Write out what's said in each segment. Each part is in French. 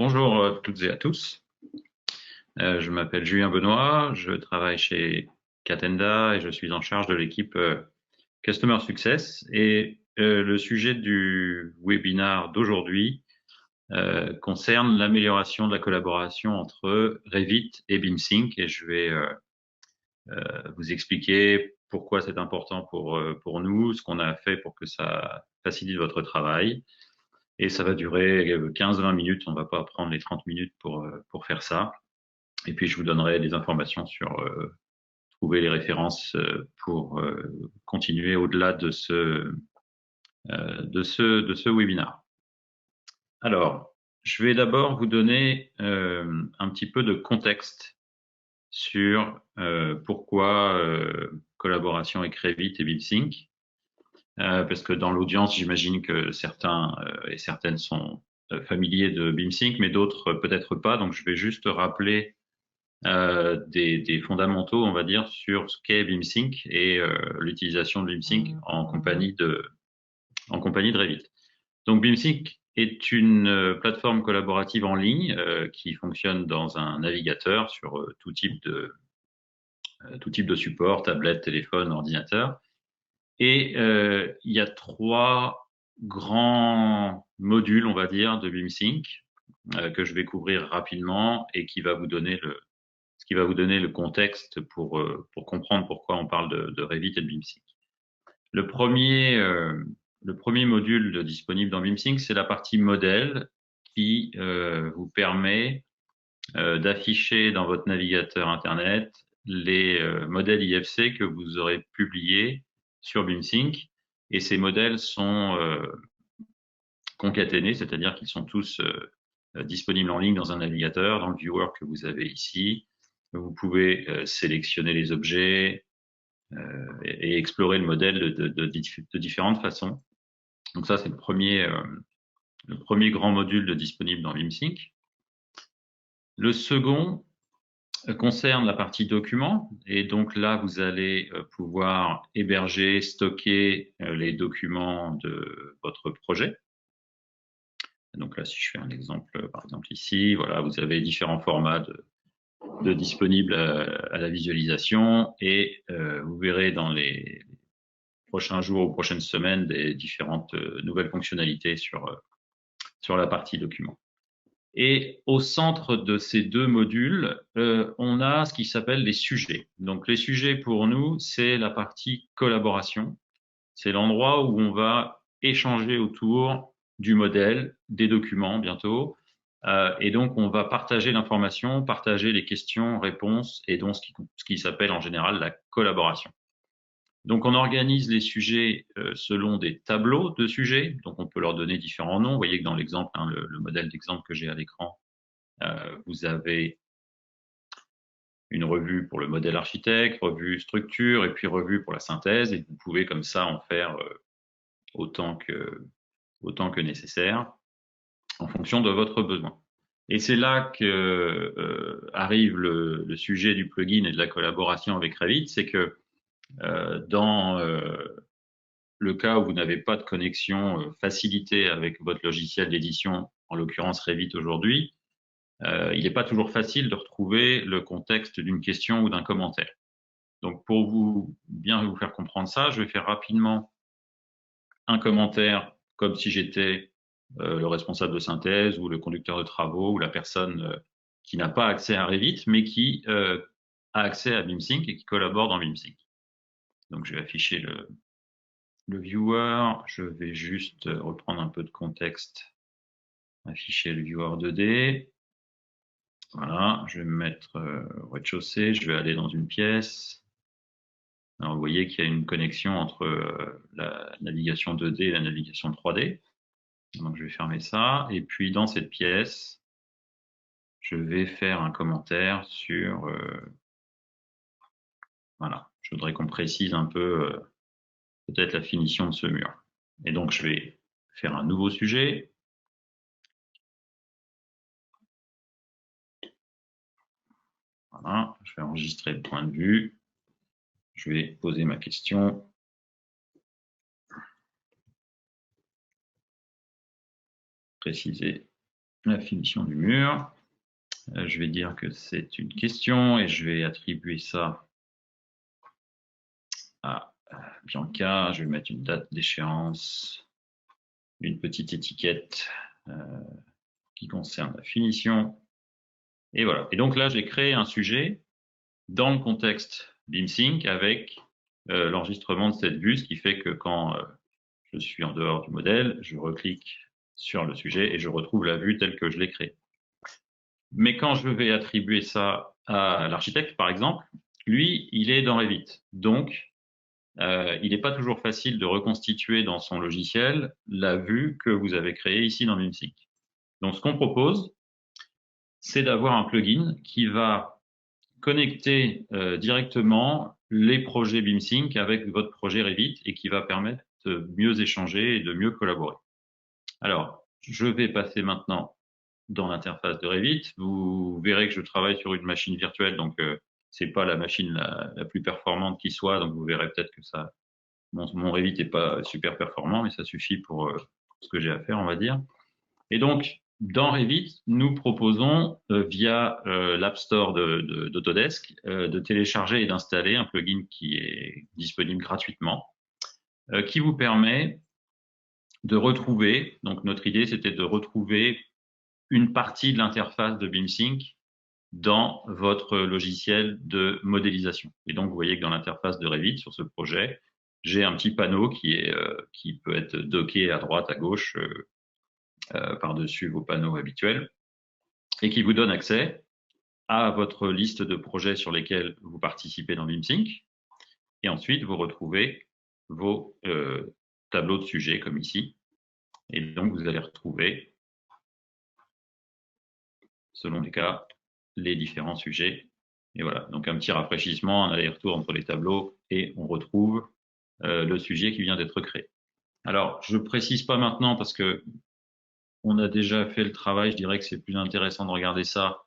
Bonjour toutes et à tous. Je m'appelle Julien Benoît, je travaille chez Catenda et je suis en charge de l'équipe Customer Success. Et le sujet du webinaire d'aujourd'hui concerne l'amélioration de la collaboration entre Revit et BeamSync. Et je vais vous expliquer pourquoi c'est important pour nous, ce qu'on a fait pour que ça facilite votre travail. Et ça va durer 15-20 minutes, on ne va pas prendre les 30 minutes pour faire ça. Et puis, je vous donnerai des informations sur trouver les références pour continuer au-delà de ce webinaire. Alors, je vais d'abord vous donner un petit peu de contexte sur pourquoi collaboration avec Revit et BeamSync. Parce que dans l'audience, j'imagine que certains et certaines sont familiers de BeamSync, mais d'autres peut-être pas. Donc, je vais juste rappeler des fondamentaux, on va dire, sur ce qu'est BeamSync et l'utilisation de BeamSync en compagnie de Revit. Donc BeamSync est une plateforme collaborative en ligne qui fonctionne dans un navigateur sur tout type de support, tablette, téléphone, ordinateur. Et il y a trois grands modules, on va dire, de BeamSync que je vais couvrir rapidement et qui va vous donner le contexte pour comprendre pourquoi on parle de Revit et de BeamSync. Le premier module disponible dans BeamSync, c'est la partie modèle qui vous permet d'afficher dans votre navigateur Internet les modèles IFC que vous aurez publiés sur BeamSync. Et ces modèles sont concaténés, c'est-à-dire qu'ils sont tous disponibles en ligne dans un navigateur, dans le viewer que vous avez ici. Vous pouvez sélectionner les objets et explorer le modèle de différentes façons. Donc ça, c'est le premier grand module disponible dans BeamSync. Le second concerne la partie documents. Et donc là, vous allez pouvoir héberger, stocker les documents de votre projet. Donc là, si je fais un exemple, par exemple ici, voilà, vous avez différents formats de disponibles à la visualisation et vous verrez dans les prochains jours ou prochaines semaines des différentes nouvelles fonctionnalités sur la partie documents. Et au centre de ces deux modules, on a ce qui s'appelle les sujets. Donc les sujets pour nous, c'est la partie collaboration. C'est l'endroit où on va échanger autour du modèle, des documents bientôt. Et donc on va partager l'information, partager les questions, réponses, et donc ce qui s'appelle en général la collaboration. Donc, on organise les sujets selon des tableaux de sujets. Donc, on peut leur donner différents noms. Vous voyez que dans l'exemple, le modèle d'exemple que j'ai à l'écran, vous avez une revue pour le modèle architecte, revue structure et puis revue pour la synthèse. Et vous pouvez comme ça en faire autant que nécessaire en fonction de votre besoin. Et c'est là que arrive le sujet du plugin et de la collaboration avec Revit, c'est que dans le cas où vous n'avez pas de connexion facilitée avec votre logiciel d'édition, en l'occurrence Revit aujourd'hui, il n'est pas toujours facile de retrouver le contexte d'une question ou d'un commentaire. Donc, pour bien vous faire comprendre ça, je vais faire rapidement un commentaire comme si j'étais le responsable de synthèse ou le conducteur de travaux ou la personne qui n'a pas accès à Revit, mais qui a accès à BeamSync et qui collabore dans BeamSync. Donc, je vais afficher le viewer. Je vais juste reprendre un peu de contexte, afficher le viewer 2D. Voilà, je vais me mettre au rez-de-chaussée, je vais aller dans une pièce. Alors, vous voyez qu'il y a une connexion entre la navigation 2D et la navigation 3D. Donc, je vais fermer ça. Et puis, dans cette pièce, je vais faire un commentaire sur... voilà, je voudrais qu'on précise un peu peut-être la finition de ce mur. Et donc, je vais faire un nouveau sujet. Voilà, je vais enregistrer le point de vue. Je vais poser ma question. Préciser la finition du mur. Je vais dire que c'est une question et je vais attribuer ça à Bianca. Je vais mettre une date d'échéance, une petite étiquette qui concerne la finition. Et voilà. Et donc là, j'ai créé un sujet dans le contexte BeamSync avec l'enregistrement de cette vue, ce qui fait que quand je suis en dehors du modèle, je reclique sur le sujet et je retrouve la vue telle que je l'ai créée. Mais quand je vais attribuer ça à l'architecte, par exemple, lui, il est dans Revit. Donc, il n'est pas toujours facile de reconstituer dans son logiciel la vue que vous avez créée ici dans BeamSync. Donc, ce qu'on propose, c'est d'avoir un plugin qui va connecter directement les projets BeamSync avec votre projet Revit et qui va permettre de mieux échanger et de mieux collaborer. Alors, je vais passer maintenant dans l'interface de Revit. Vous verrez que je travaille sur une machine virtuelle, donc c'est pas la machine la plus performante qui soit, donc vous verrez peut-être que ça, mon Revit n'est pas super performant, mais ça suffit pour ce que j'ai à faire, on va dire. Et donc, dans Revit, nous proposons via l'App Store d'Autodesk de télécharger et d'installer un plugin qui est disponible gratuitement, qui vous permet de retrouver, donc notre idée c'était de retrouver une partie de l'interface de BeamSync dans votre logiciel de modélisation. Et donc, vous voyez que dans l'interface de Revit, sur ce projet, j'ai un petit panneau qui peut être docké à droite, à gauche, par-dessus vos panneaux habituels, et qui vous donne accès à votre liste de projets sur lesquels vous participez dans BeamSync. Et ensuite, vous retrouvez vos tableaux de sujets, comme ici. Et donc, vous allez retrouver, selon les cas, les différents sujets. Et voilà, donc un petit rafraîchissement, un aller-retour entre les tableaux et on retrouve le sujet qui vient d'être créé. Alors, je précise pas maintenant parce que on a déjà fait le travail. Je dirais que c'est plus intéressant de regarder ça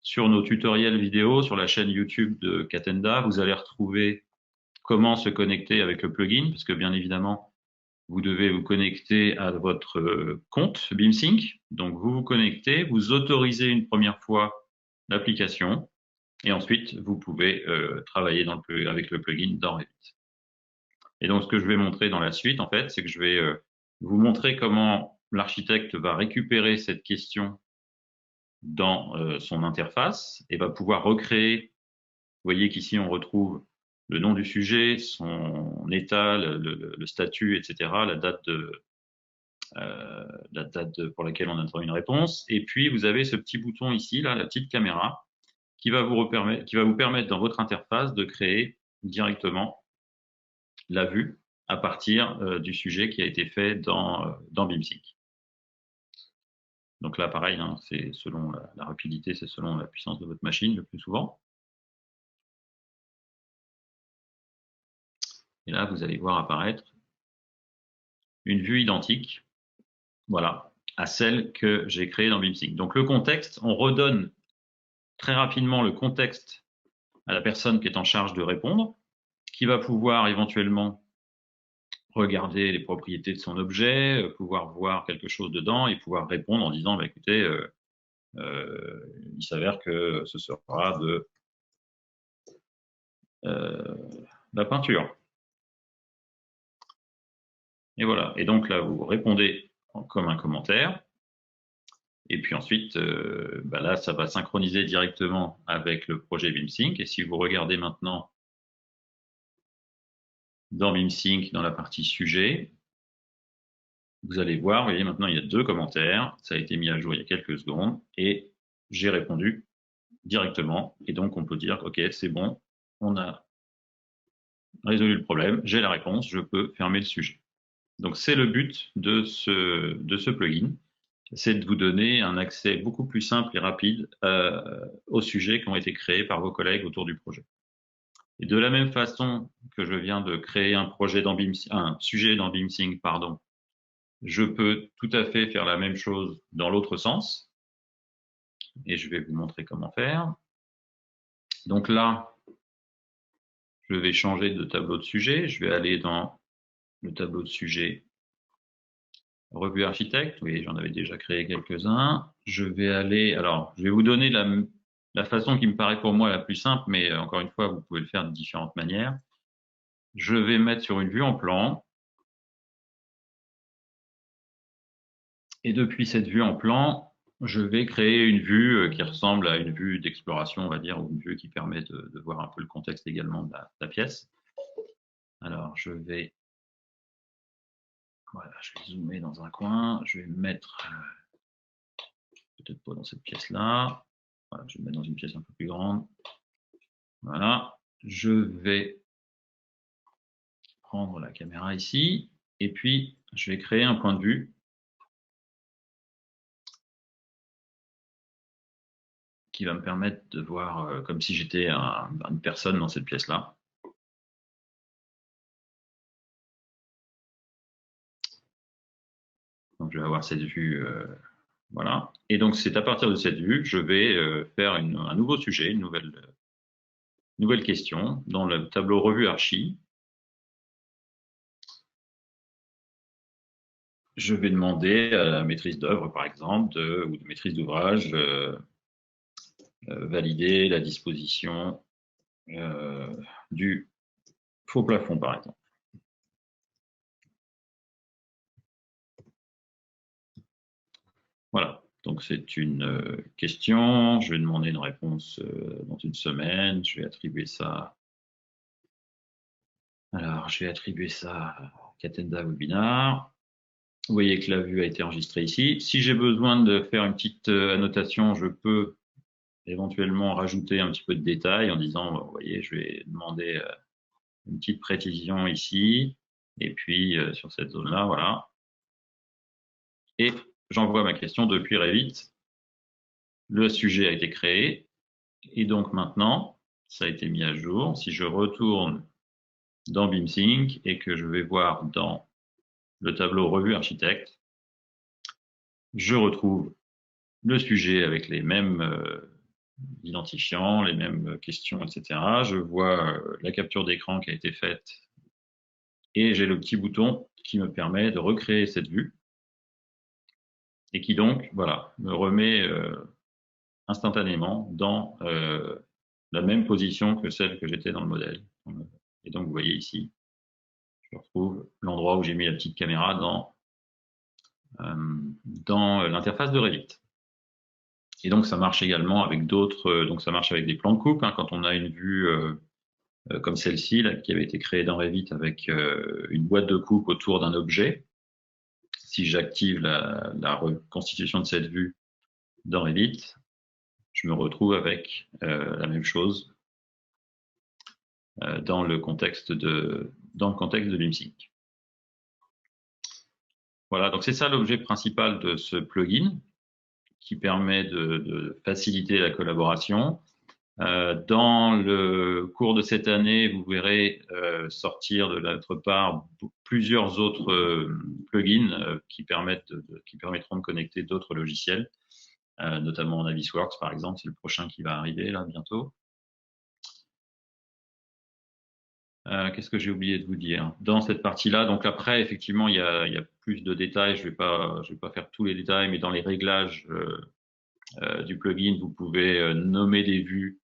sur nos tutoriels vidéo, sur la chaîne YouTube de Catenda. Vous allez retrouver comment se connecter avec le plugin, parce que bien évidemment, vous devez vous connecter à votre compte BeamSync. Donc, vous vous connectez, vous autorisez une première fois l'application, et ensuite, vous pouvez travailler avec le plugin dans Revit. Et donc, ce que je vais montrer dans la suite, en fait, c'est que je vais vous montrer comment l'architecte va récupérer cette question dans son interface et va pouvoir recréer. Vous voyez qu'ici, on retrouve le nom du sujet, son état, le statut, etc., la date pour laquelle on attend une réponse. Et puis, vous avez ce petit bouton ici, là, la petite caméra, qui va vous permettre dans votre interface de créer directement la vue à partir du sujet qui a été fait dans BeamSync. Donc là, pareil, hein, c'est selon la rapidité, c'est selon la puissance de votre machine le plus souvent. Et là, vous allez voir apparaître une vue identique, voilà, à celle que j'ai créée dans BeamSync. Donc le contexte, on redonne très rapidement le contexte à la personne qui est en charge de répondre, qui va pouvoir éventuellement regarder les propriétés de son objet, pouvoir voir quelque chose dedans et pouvoir répondre en disant, bah, écoutez, il s'avère que ce sera de la peinture. Et voilà. Et donc là, vous répondez comme un commentaire. Et puis ensuite, bah là, ça va synchroniser directement avec le projet BeamSync. Et si vous regardez maintenant dans BeamSync, dans la partie sujet, vous allez voir, vous voyez, maintenant, il y a 2 commentaires. Ça a été mis à jour il y a quelques secondes. Et j'ai répondu directement. Et donc, on peut dire, OK, c'est bon, on a résolu le problème, j'ai la réponse, je peux fermer le sujet. Donc, c'est le but de ce plugin, c'est de vous donner un accès beaucoup plus simple et rapide aux sujets qui ont été créés par vos collègues autour du projet. Et de la même façon que je viens de créer un sujet dans BeamSync, pardon, je peux tout à fait faire la même chose dans l'autre sens. Et je vais vous montrer comment faire. Donc là, je vais changer de tableau de sujet. Je vais aller dans le tableau de sujet revue architecte, oui, j'en avais déjà créé quelques-uns. Je vais vous donner la façon qui me paraît pour moi la plus simple, mais encore une fois, vous pouvez le faire de différentes manières. Je vais mettre sur une vue en plan. Et depuis cette vue en plan, je vais créer une vue qui ressemble à une vue d'exploration, on va dire, ou une vue qui permet de voir un peu le contexte également de la pièce. Alors, voilà, je vais zoomer dans un coin, je vais me mettre, peut-être pas dans cette pièce-là, voilà, je vais me mettre dans une pièce un peu plus grande. Voilà, je vais prendre la caméra ici, et puis je vais créer un point de vue qui va me permettre de voir comme si j'étais une personne dans cette pièce-là. Donc je vais avoir cette vue, voilà. Et donc c'est à partir de cette vue que je vais faire un nouveau sujet, une nouvelle question dans le tableau revue archi. Je vais demander à la maîtrise d'œuvre, par exemple, ou de maîtrise d'ouvrage, valider la disposition du faux plafond, par exemple. Voilà, donc c'est une question. Je vais demander une réponse dans une semaine. Je vais attribuer ça. Alors, je vais attribuer ça à Catenda Webinar. Vous voyez que la vue a été enregistrée ici. Si j'ai besoin de faire une petite annotation, je peux éventuellement rajouter un petit peu de détails en disant, vous voyez, je vais demander une petite précision ici, et puis sur cette zone-là, voilà. Et j'envoie ma question depuis Revit. Le sujet a été créé, et donc maintenant, ça a été mis à jour. Si je retourne dans BeamSync et que je vais voir dans le tableau Revue Architecte, je retrouve le sujet avec les mêmes identifiants, les mêmes questions, etc. Je vois la capture d'écran qui a été faite et j'ai le petit bouton qui me permet de recréer cette vue et qui donc, voilà, me remet instantanément dans la même position que celle que j'étais dans le modèle. Et donc, vous voyez ici, je retrouve l'endroit où j'ai mis la petite caméra dans l'interface de Revit. Et donc, ça marche également avec d'autres, donc ça marche avec des plans de coupe, hein, quand on a une vue comme celle-ci, qui avait été créée dans Revit avec une boîte de coupe autour d'un objet. Si j'active la reconstitution de cette vue dans Revit, je me retrouve avec la même chose dans le contexte de BeamSync. Voilà, donc c'est ça l'objet principal de ce plugin qui permet de faciliter la collaboration. Dans le cours de cette année, vous verrez sortir de notre part plusieurs autres plugins qui permettront de connecter d'autres logiciels, notamment Navisworks par exemple, c'est le prochain qui va arriver là bientôt. Qu'est-ce que j'ai oublié de vous dire? Dans cette partie-là, donc après, effectivement, il y a plus de détails. Je vais pas faire tous les détails, mais dans les réglages du plugin, vous pouvez nommer des vues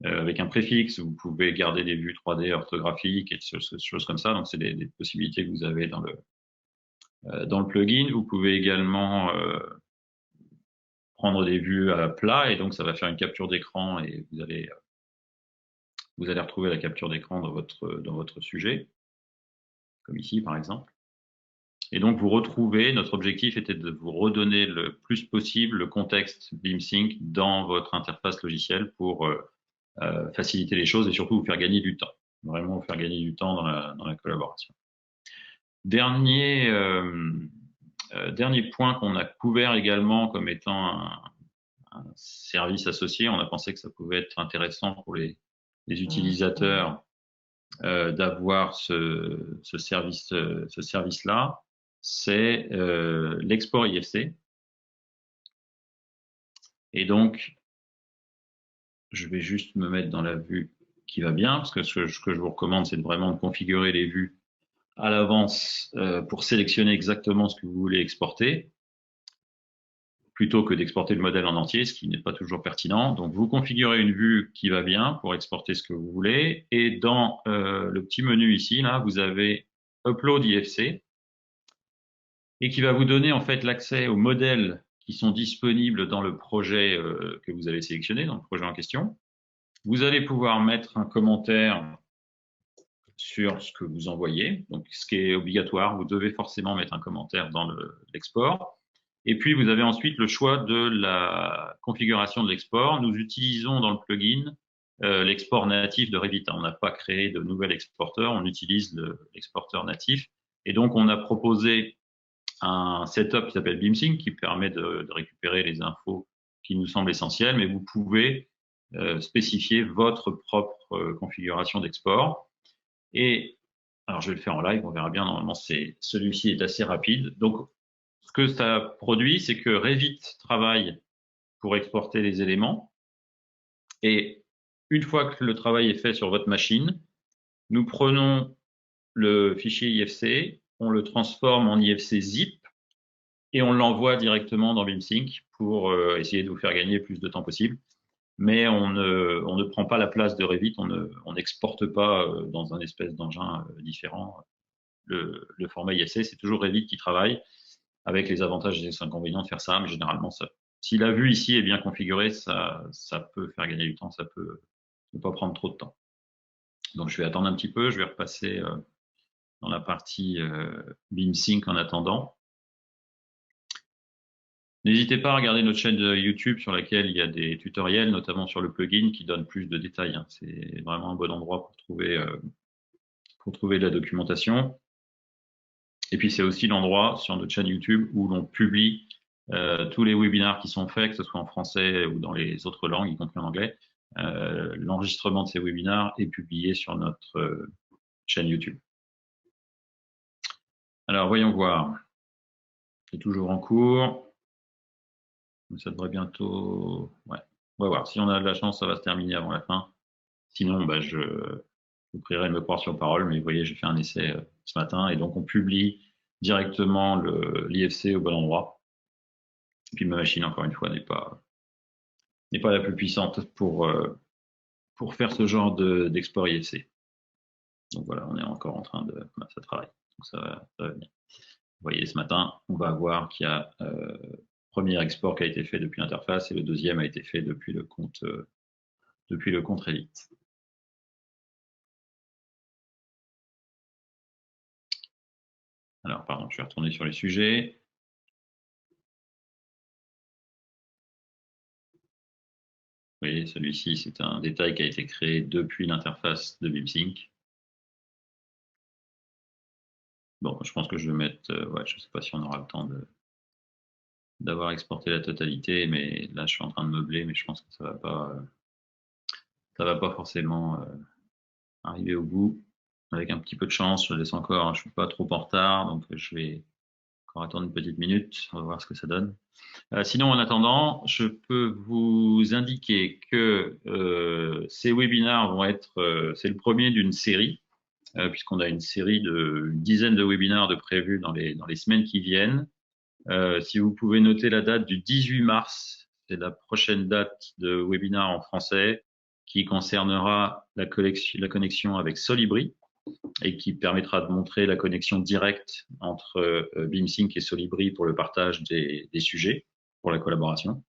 avec un préfixe. Vous pouvez garder des vues 3D orthographiques et des choses comme ça. Donc, c'est des possibilités que vous avez dans le plugin. Vous pouvez également prendre des vues à plat et donc ça va faire une capture d'écran et vous allez retrouver la capture d'écran dans votre sujet, comme ici par exemple. Et donc vous retrouvez, notre objectif était de vous redonner le plus possible le contexte BeamSync dans votre interface logicielle pour faciliter les choses et surtout vous faire gagner du temps. Vraiment vous faire gagner du temps dans la collaboration. Dernier point qu'on a couvert également comme étant un service associé, on a pensé que ça pouvait être intéressant pour les utilisateurs d'avoir ce service-là, c'est l'export IFC. Et donc, je vais juste me mettre dans la vue qui va bien, parce que ce que je vous recommande, c'est vraiment de configurer les vues à l'avance pour sélectionner exactement ce que vous voulez exporter, plutôt que d'exporter le modèle en entier, ce qui n'est pas toujours pertinent. Donc, vous configurez une vue qui va bien pour exporter ce que vous voulez. Et dans le petit menu ici, là, vous avez Upload IFC et qui va vous donner en fait l'accès aux modèles qui sont disponibles dans le projet que vous avez sélectionné, dans le projet en question. Vous allez pouvoir mettre un commentaire sur ce que vous envoyez. Donc, ce qui est obligatoire, vous devez forcément mettre un commentaire dans l'export. Et puis, vous avez ensuite le choix de la configuration de l'export. Nous utilisons dans le plugin l'export natif de Revit. On n'a pas créé de nouvel exporteur, on utilise l'exporteur natif. Et donc, on a proposé un setup qui s'appelle BeamSync qui permet de récupérer les infos qui nous semblent essentielles, mais vous pouvez spécifier votre propre configuration d'export. Et alors, je vais le faire en live, on verra bien. Normalement, celui-ci est assez rapide. Donc, ce que ça produit, c'est que Revit travaille pour exporter les éléments. Et une fois que le travail est fait sur votre machine, nous prenons le fichier IFC, on le transforme en IFC zip et on l'envoie directement dans BeamSync pour essayer de vous faire gagner le plus de temps possible. Mais on ne prend pas la place de Revit, on n'exporte pas dans un espèce d'engin différent. Le format IFC, c'est toujours Revit qui travaille avec les avantages et les inconvénients de faire ça, mais généralement, si la vue ici est bien configurée, ça peut faire gagner du temps, ça peut ne pas prendre trop de temps. Donc, je vais attendre un petit peu, je vais repasser dans la partie BeamSync en attendant. N'hésitez pas à regarder notre chaîne de YouTube sur laquelle il y a des tutoriels, notamment sur le plugin, qui donnent plus de détails. Hein. C'est vraiment un bon endroit pour trouver de la documentation. Et puis, c'est aussi l'endroit sur notre chaîne YouTube où l'on publie tous les webinars qui sont faits, que ce soit en français ou dans les autres langues, y compris en anglais. L'enregistrement de ces webinars est publié sur notre chaîne YouTube. Alors, voyons voir. C'est toujours en cours. Ça devrait bientôt... Ouais. On va voir. Si on a de la chance, ça va se terminer avant la fin. Sinon, bah, je vous prierai de me croire sur parole, mais vous voyez, j'ai fait un essai ce matin et donc on publie directement l'IFC au bon endroit. Et puis ma machine, encore une fois, n'est pas la plus puissante pour faire ce genre d'export IFC. Donc voilà, on est encore en train de... ça travaille. Donc ça va venir. Vous voyez, ce matin, on va voir qu'il y a premier export qui a été fait depuis l'interface et le deuxième a été fait depuis le compte Revit. Alors, pardon, je vais retourner sur les sujets. Vous voyez, celui-ci, c'est un détail qui a été créé depuis l'interface de BeamSync. Bon, je pense que je vais mettre... ouais, je ne sais pas si on aura le temps d'avoir exporté la totalité, mais là, je suis en train de meubler, mais je pense que ça va pas forcément arriver au bout. Avec un petit peu de chance, je laisse encore, hein, je suis pas trop en retard, donc je vais encore attendre une petite minute, on va voir ce que ça donne. Sinon, en attendant, je peux vous indiquer que ces webinars vont être, c'est le premier d'une série, puisqu'on a une série une dizaine de webinars de prévus dans les semaines qui viennent. Si vous pouvez noter la date du 18 mars, c'est la prochaine date de webinar en français qui concernera la connexion avec Solibri et qui permettra de montrer la connexion directe entre BeamSync et Solibri pour le partage des sujets, pour la collaboration.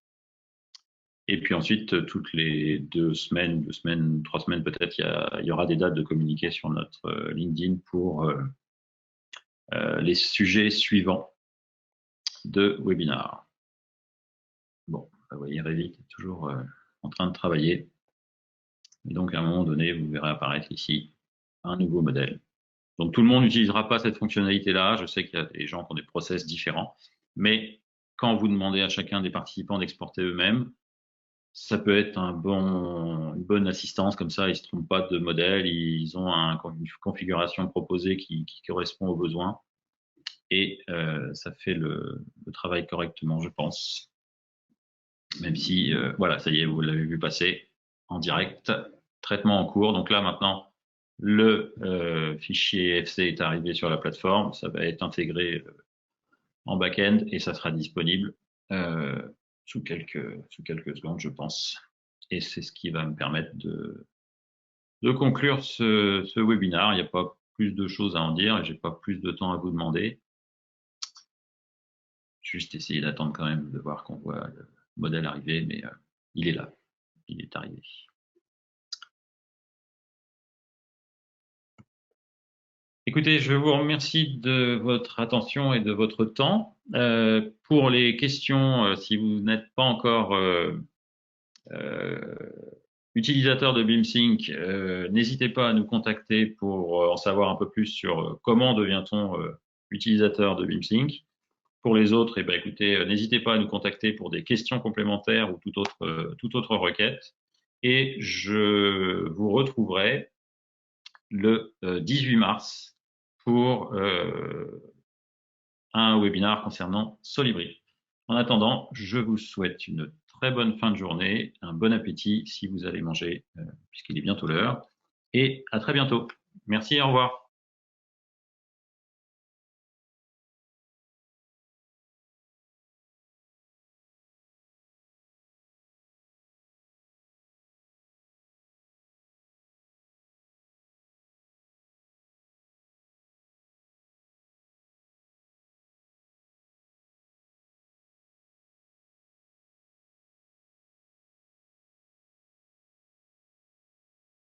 Et puis ensuite, toutes les 2 semaines, 3 semaines peut-être, il y aura des dates de communiquer sur notre LinkedIn pour les sujets suivants de webinar. Bon, vous voyez, Revit est toujours en train de travailler. Et donc, à un moment donné, vous verrez apparaître ici un nouveau modèle. Donc, tout le monde n'utilisera pas cette fonctionnalité-là. Je sais qu'il y a des gens qui ont des process différents. Mais quand vous demandez à chacun des participants d'exporter eux-mêmes, ça peut être une bonne assistance. Comme ça, ils ne se trompent pas de modèle. Ils ont une configuration proposée qui correspond aux besoins. Et ça fait le travail correctement, je pense. Même si, voilà, ça y est, vous l'avez vu passer en direct, traitement en cours. Donc là, maintenant, le fichier FC est arrivé sur la plateforme, ça va être intégré en back-end et ça sera disponible sous quelques secondes, je pense. Et c'est ce qui va me permettre de conclure ce webinaire. Il n'y a pas plus de choses à en dire et j'ai pas plus de temps à vous demander. Juste essayer d'attendre quand même de voir qu'on voit le modèle arriver, mais il est là, il est arrivé. Écoutez, je vous remercie de votre attention et de votre temps. Pour les questions, si vous n'êtes pas encore utilisateur de BeamSync, n'hésitez pas à nous contacter pour en savoir un peu plus sur comment devient-on utilisateur de BeamSync. Pour les autres, eh ben, écoutez, n'hésitez pas à nous contacter pour des questions complémentaires ou toute autre requête. Et je vous retrouverai le 18 mars pour un webinaire concernant Solibri. En attendant, je vous souhaite une très bonne fin de journée, un bon appétit si vous allez manger, puisqu'il est bientôt l'heure, et à très bientôt. Merci, au revoir.